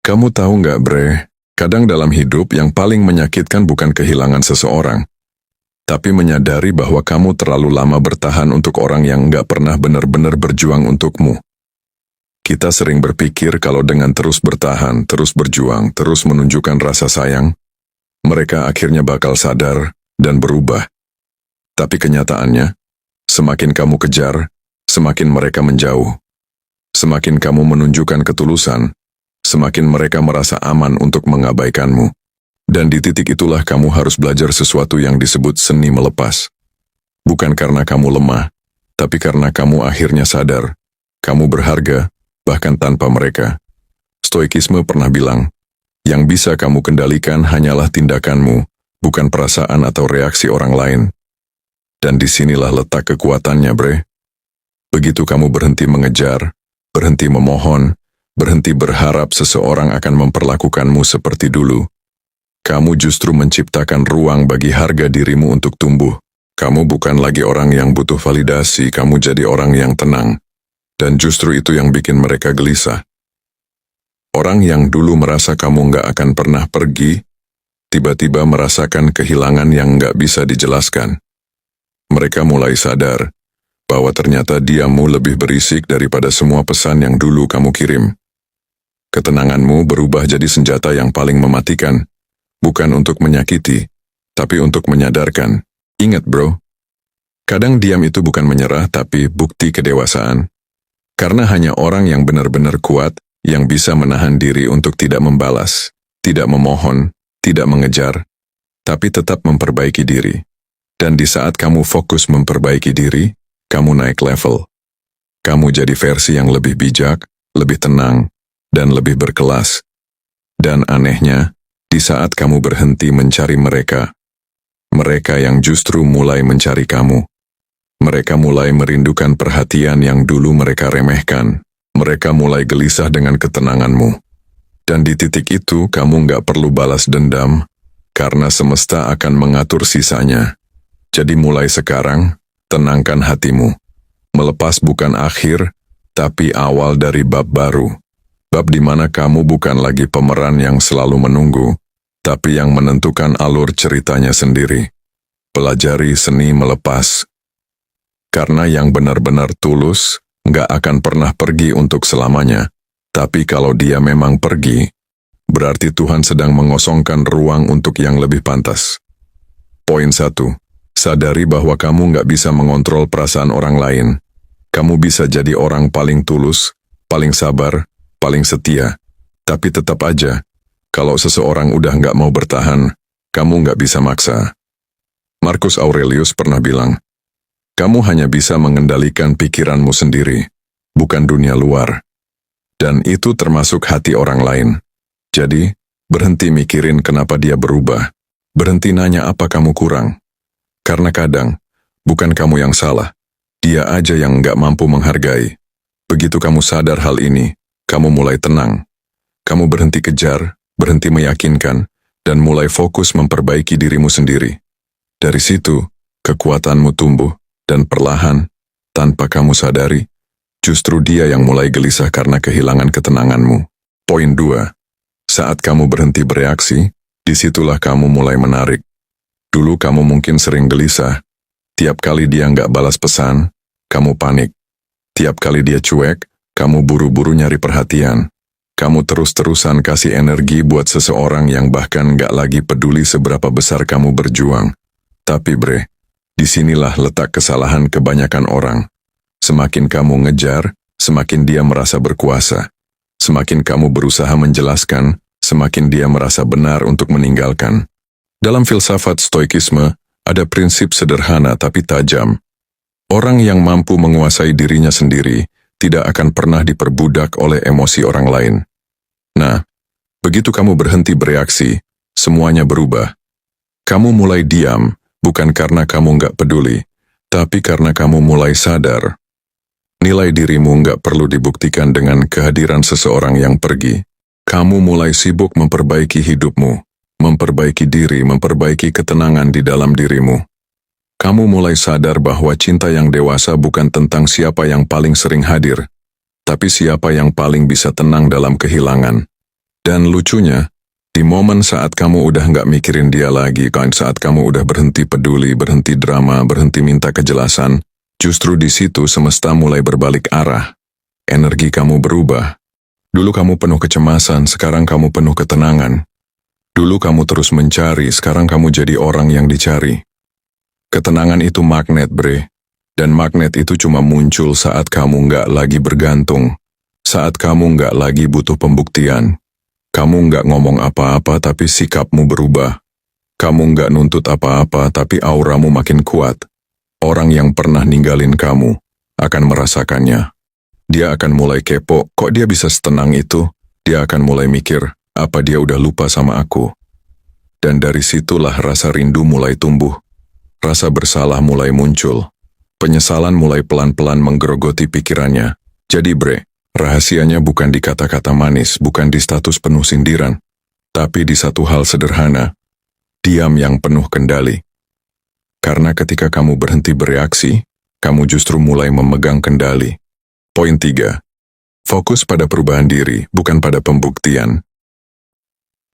Kamu tahu nggak, Bre? Kadang dalam hidup yang paling menyakitkan bukan kehilangan seseorang, tapi menyadari bahwa kamu terlalu lama bertahan untuk orang yang nggak pernah benar-benar berjuang untukmu. Kita sering berpikir kalau dengan terus bertahan, terus berjuang, terus menunjukkan rasa sayang, mereka akhirnya bakal sadar dan berubah. Tapi kenyataannya, semakin kamu kejar, semakin mereka menjauh. Semakin kamu menunjukkan ketulusan, semakin mereka merasa aman untuk mengabaikanmu. Dan di titik itulah kamu harus belajar sesuatu yang disebut seni melepas. Bukan karena kamu lemah, tapi karena kamu akhirnya sadar, kamu berharga, bahkan tanpa mereka. Stoikisme pernah bilang, yang bisa kamu kendalikan hanyalah tindakanmu, bukan perasaan atau reaksi orang lain. Dan disinilah letak kekuatannya, Bre. Begitu kamu berhenti mengejar, berhenti memohon, berhenti berharap seseorang akan memperlakukanmu seperti dulu, kamu justru menciptakan ruang bagi harga dirimu untuk tumbuh. Kamu bukan lagi orang yang butuh validasi, kamu jadi orang yang tenang. Dan justru itu yang bikin mereka gelisah. Orang yang dulu merasa kamu nggak akan pernah pergi, tiba-tiba merasakan kehilangan yang nggak bisa dijelaskan. Mereka mulai sadar bahwa ternyata diammu lebih berisik daripada semua pesan yang dulu kamu kirim. Ketenanganmu berubah jadi senjata yang paling mematikan, bukan untuk menyakiti, tapi untuk menyadarkan. Ingat, bro, kadang diam itu bukan menyerah, tapi bukti kedewasaan. Karena hanya orang yang benar-benar kuat yang bisa menahan diri untuk tidak membalas, tidak memohon, tidak mengejar, tapi tetap memperbaiki diri. Dan di saat kamu fokus memperbaiki diri, kamu naik level. Kamu jadi versi yang lebih bijak, lebih tenang, dan lebih berkelas. Dan anehnya, di saat kamu berhenti mencari mereka, mereka yang justru mulai mencari kamu. Mereka mulai merindukan perhatian yang dulu mereka remehkan. Mereka mulai gelisah dengan ketenanganmu. Dan di titik itu kamu nggak perlu balas dendam, karena semesta akan mengatur sisanya. Jadi mulai sekarang, tenangkan hatimu. Melepas bukan akhir, tapi awal dari bab baru. Bab di mana kamu bukan lagi pemeran yang selalu menunggu, tapi yang menentukan alur ceritanya sendiri. Pelajari seni melepas. Karena yang benar-benar tulus, nggak akan pernah pergi untuk selamanya. Tapi kalau dia memang pergi, berarti Tuhan sedang mengosongkan ruang untuk yang lebih pantas. Poin 1. Sadari bahwa kamu nggak bisa mengontrol perasaan orang lain. Kamu bisa jadi orang paling tulus, paling sabar, paling setia. Tapi tetap aja, kalau seseorang udah nggak mau bertahan, kamu nggak bisa maksa. Marcus Aurelius pernah bilang, kamu hanya bisa mengendalikan pikiranmu sendiri, bukan dunia luar. Dan itu termasuk hati orang lain. Jadi, berhenti mikirin kenapa dia berubah. Berhenti nanya apa kamu kurang. Karena kadang, bukan kamu yang salah, dia aja yang nggak mampu menghargai. Begitu kamu sadar hal ini, kamu mulai tenang. Kamu berhenti kejar, berhenti meyakinkan, dan mulai fokus memperbaiki dirimu sendiri. Dari situ, kekuatanmu tumbuh, dan perlahan, tanpa kamu sadari, justru dia yang mulai gelisah karena kehilangan ketenanganmu. Poin 2. Saat kamu berhenti bereaksi, disitulah kamu mulai menarik. Dulu kamu mungkin sering gelisah. Tiap kali dia nggak balas pesan, kamu panik. Tiap kali dia cuek, kamu buru-buru nyari perhatian. Kamu terus-terusan kasih energi buat seseorang yang bahkan nggak lagi peduli seberapa besar kamu berjuang. Tapi bre, disinilah letak kesalahan kebanyakan orang. Semakin kamu ngejar, semakin dia merasa berkuasa. Semakin kamu berusaha menjelaskan, semakin dia merasa benar untuk meninggalkan. Dalam filsafat stoikisme, ada prinsip sederhana tapi tajam. Orang yang mampu menguasai dirinya sendiri tidak akan pernah diperbudak oleh emosi orang lain. Nah, begitu kamu berhenti bereaksi, semuanya berubah. Kamu mulai diam, bukan karena kamu nggak peduli, tapi karena kamu mulai sadar. Nilai dirimu nggak perlu dibuktikan dengan kehadiran seseorang yang pergi. Kamu mulai sibuk memperbaiki hidupmu, memperbaiki diri, memperbaiki ketenangan di dalam dirimu. Kamu mulai sadar bahwa cinta yang dewasa bukan tentang siapa yang paling sering hadir, tapi siapa yang paling bisa tenang dalam kehilangan. Dan lucunya, di momen saat kamu udah nggak mikirin dia lagi, saat kamu udah berhenti peduli, berhenti drama, berhenti minta kejelasan, justru di situ semesta mulai berbalik arah. Energi kamu berubah. Dulu kamu penuh kecemasan, sekarang kamu penuh ketenangan. Dulu kamu terus mencari, sekarang kamu jadi orang yang dicari. Ketenangan itu magnet, bre. Dan magnet itu cuma muncul saat kamu nggak lagi bergantung. Saat kamu nggak lagi butuh pembuktian. Kamu nggak ngomong apa-apa tapi sikapmu berubah. Kamu nggak nuntut apa-apa tapi auramu makin kuat. Orang yang pernah ninggalin kamu akan merasakannya. Dia akan mulai kepo, kok dia bisa setenang itu? Dia akan mulai mikir, apa dia udah lupa sama aku? Dan dari situlah rasa rindu mulai tumbuh. Rasa bersalah mulai muncul. Penyesalan mulai pelan-pelan menggerogoti pikirannya. Jadi bre, rahasianya bukan di kata-kata manis, bukan di status penuh sindiran, tapi di satu hal sederhana, diam yang penuh kendali. Karena ketika kamu berhenti bereaksi, kamu justru mulai memegang kendali. Poin 3. Fokus pada perubahan diri, bukan pada pembuktian.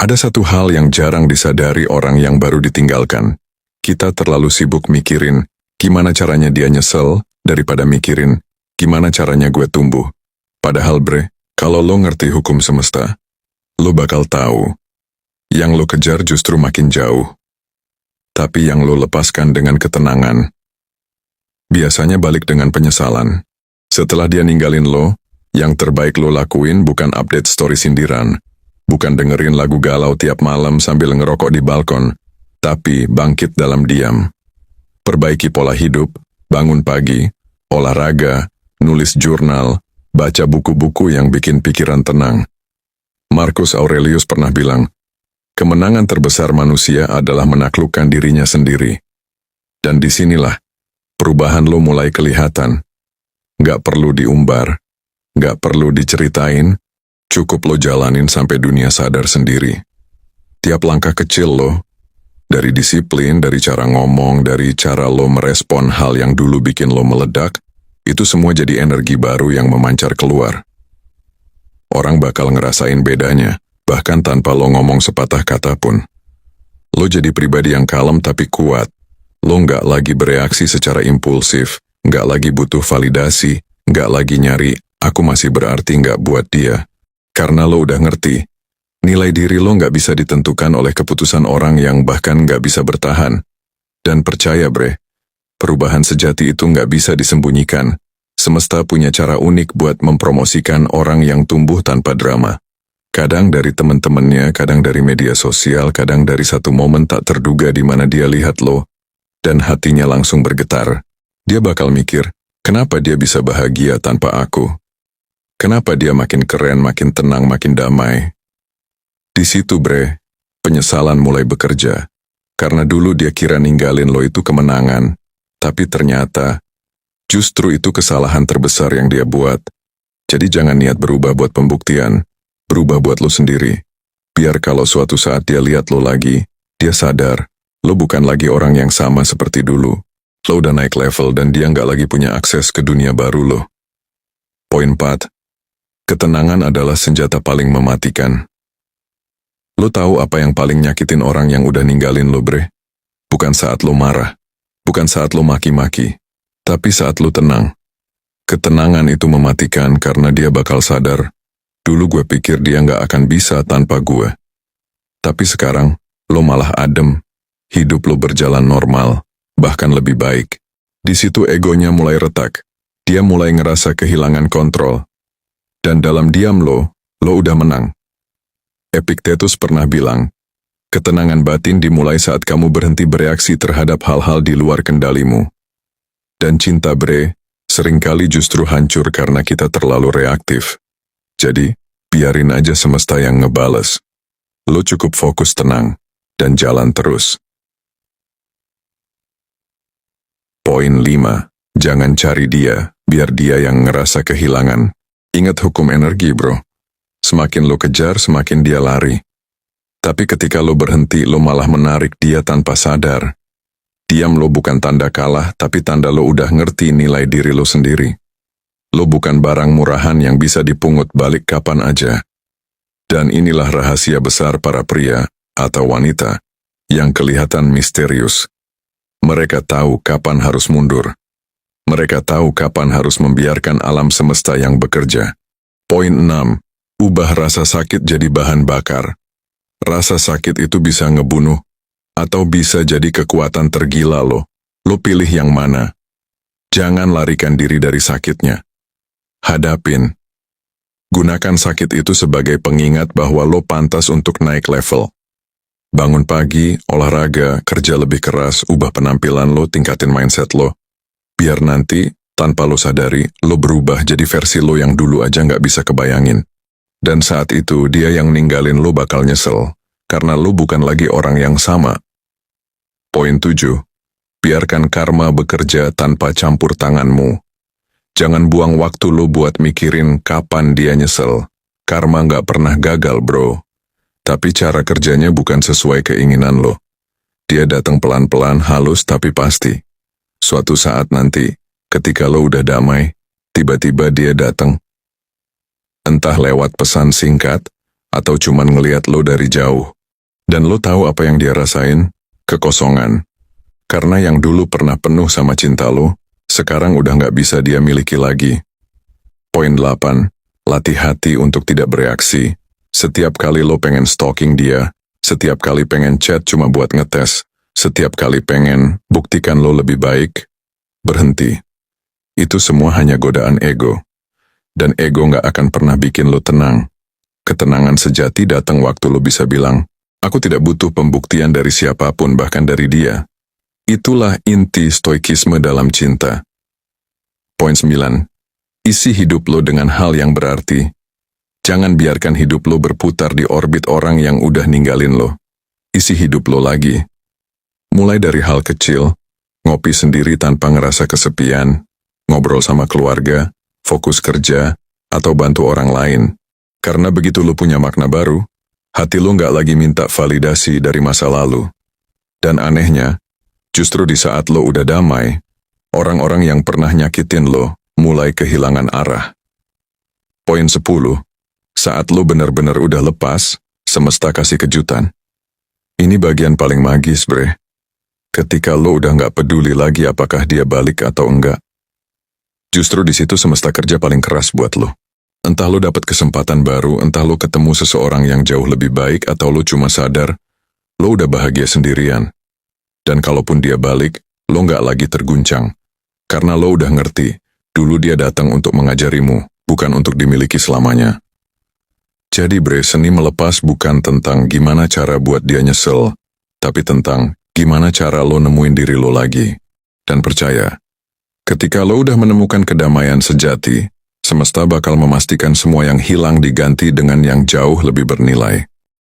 Ada satu hal yang jarang disadari orang yang baru ditinggalkan. Kita terlalu sibuk mikirin gimana caranya dia nyesel, daripada mikirin gimana caranya gue tumbuh. Padahal bre, kalau lo ngerti hukum semesta, lo bakal tahu. Yang lo kejar justru makin jauh. Tapi yang lo lepaskan dengan ketenangan, biasanya balik dengan penyesalan. Setelah dia ninggalin lo, yang terbaik lo lakuin bukan update story sindiran, bukan dengerin lagu galau tiap malam sambil ngerokok di balkon, tapi bangkit dalam diam. Perbaiki pola hidup, bangun pagi, olahraga, nulis jurnal, baca buku-buku yang bikin pikiran tenang. Marcus Aurelius pernah bilang, kemenangan terbesar manusia adalah menaklukkan dirinya sendiri. Dan disinilah, perubahan lo mulai kelihatan. Gak perlu diumbar, gak perlu diceritain, cukup lo jalanin sampai dunia sadar sendiri. Tiap langkah kecil lo, dari disiplin, dari cara ngomong, dari cara lo merespon hal yang dulu bikin lo meledak, itu semua jadi energi baru yang memancar keluar. Orang bakal ngerasain bedanya, bahkan tanpa lo ngomong sepatah kata pun. Lo jadi pribadi yang kalem tapi kuat. Lo nggak lagi bereaksi secara impulsif, nggak lagi butuh validasi, nggak lagi nyari, aku masih berarti nggak buat dia. Karena lo udah ngerti, nilai diri lo nggak bisa ditentukan oleh keputusan orang yang bahkan nggak bisa bertahan. Dan percaya bre, perubahan sejati itu nggak bisa disembunyikan. Semesta punya cara unik buat mempromosikan orang yang tumbuh tanpa drama. Kadang dari teman-temannya, kadang dari media sosial, kadang dari satu momen tak terduga di mana dia lihat lo, dan hatinya langsung bergetar. Dia bakal mikir, kenapa dia bisa bahagia tanpa aku? Kenapa dia makin keren, makin tenang, makin damai? Di situ bre, penyesalan mulai bekerja. Karena dulu dia kira ninggalin lo itu kemenangan, tapi ternyata justru itu kesalahan terbesar yang dia buat. Jadi jangan niat berubah buat pembuktian, berubah buat lo sendiri. Biar kalau suatu saat dia lihat lo lagi, dia sadar, lo bukan lagi orang yang sama seperti dulu. Lo udah naik level dan dia nggak lagi punya akses ke dunia baru lo. Poin 4. Ketenangan adalah senjata paling mematikan. Lo tahu apa yang paling nyakitin orang yang udah ninggalin lo bre? Bukan saat lo marah, bukan saat lo maki-maki, tapi saat lo tenang. Ketenangan itu mematikan karena dia bakal sadar, dulu gue pikir dia nggak akan bisa tanpa gue. Tapi sekarang, lo malah adem, hidup lo berjalan normal, bahkan lebih baik. Di situ egonya mulai retak, dia mulai ngerasa kehilangan kontrol. Dan dalam diam lo udah menang. Epictetus pernah bilang, ketenangan batin dimulai saat kamu berhenti bereaksi terhadap hal-hal di luar kendalimu. Dan cinta bre, seringkali justru hancur karena kita terlalu reaktif. Jadi, biarin aja semesta yang ngebales. Lo cukup fokus tenang, dan jalan terus. Poin 5. Jangan cari dia, biar dia yang ngerasa kehilangan. Ingat hukum energi bro. Semakin lo kejar, semakin dia lari. Tapi ketika lo berhenti, lo malah menarik dia tanpa sadar. Diam lo bukan tanda kalah, tapi tanda lo udah ngerti nilai diri lo sendiri. Lo bukan barang murahan yang bisa dipungut balik kapan aja. Dan inilah rahasia besar para pria atau wanita yang kelihatan misterius. Mereka tahu kapan harus mundur. Mereka tahu kapan harus membiarkan alam semesta yang bekerja. Poin 6. Ubah rasa sakit jadi bahan bakar. Rasa sakit itu bisa ngebunuh, atau bisa jadi kekuatan tergila lo. Lo pilih yang mana. Jangan larikan diri dari sakitnya. Hadapin. Gunakan sakit itu sebagai pengingat bahwa lo pantas untuk naik level. Bangun pagi, olahraga, kerja lebih keras, ubah penampilan lo, tingkatin mindset lo. Biar nanti, tanpa lo sadari, lo berubah jadi versi lo yang dulu aja nggak bisa kebayangin. Dan saat itu, dia yang ninggalin lo bakal nyesel, karena lo bukan lagi orang yang sama. Poin 7. Biarkan karma bekerja tanpa campur tanganmu. Jangan buang waktu lo buat mikirin kapan dia nyesel. Karma nggak pernah gagal, bro. Tapi cara kerjanya bukan sesuai keinginan lo. Dia datang pelan-pelan, halus tapi pasti. Suatu saat nanti, ketika lo udah damai, tiba-tiba dia datang. Entah lewat pesan singkat, atau cuman ngeliat lo dari jauh. Dan lo tahu apa yang dia rasain? Kekosongan. Karena yang dulu pernah penuh sama cinta lo, sekarang udah nggak bisa dia miliki lagi. Poin 8. Latih hati untuk tidak bereaksi. Setiap kali lo pengen stalking dia, setiap kali pengen chat cuma buat ngetes, setiap kali pengen buktikan lo lebih baik, berhenti. Itu semua hanya godaan ego. Dan ego nggak akan pernah bikin lo tenang. Ketenangan sejati datang waktu lo bisa bilang, aku tidak butuh pembuktian dari siapapun, bahkan dari dia. Itulah inti stoikisme dalam cinta. Poin 9. Isi hidup lo dengan hal yang berarti. Jangan biarkan hidup lo berputar di orbit orang yang udah ninggalin lo. Isi hidup lo lagi. Mulai dari hal kecil, ngopi sendiri tanpa ngerasa kesepian, ngobrol sama keluarga, fokus kerja, atau bantu orang lain. Karena begitu lo punya makna baru, hati lo nggak lagi minta validasi dari masa lalu. Dan anehnya, justru di saat lo udah damai, orang-orang yang pernah nyakitin lo mulai kehilangan arah. Poin 10. Saat lo benar-benar udah lepas, semesta kasih kejutan. Ini bagian paling magis, bre. Ketika lo udah nggak peduli lagi apakah dia balik atau enggak. Justru di situ semesta kerja paling keras buat lo. Entah lo dapat kesempatan baru, entah lo ketemu seseorang yang jauh lebih baik, atau lo cuma sadar, lo udah bahagia sendirian. Dan kalaupun dia balik, lo nggak lagi terguncang. Karena lo udah ngerti, dulu dia datang untuk mengajarimu, bukan untuk dimiliki selamanya. Jadi bre, seni melepas bukan tentang gimana cara buat dia nyesel, tapi tentang gimana cara lo nemuin diri lo lagi. Dan percaya, ketika lo udah menemukan kedamaian sejati, semesta bakal memastikan semua yang hilang diganti dengan yang jauh lebih bernilai.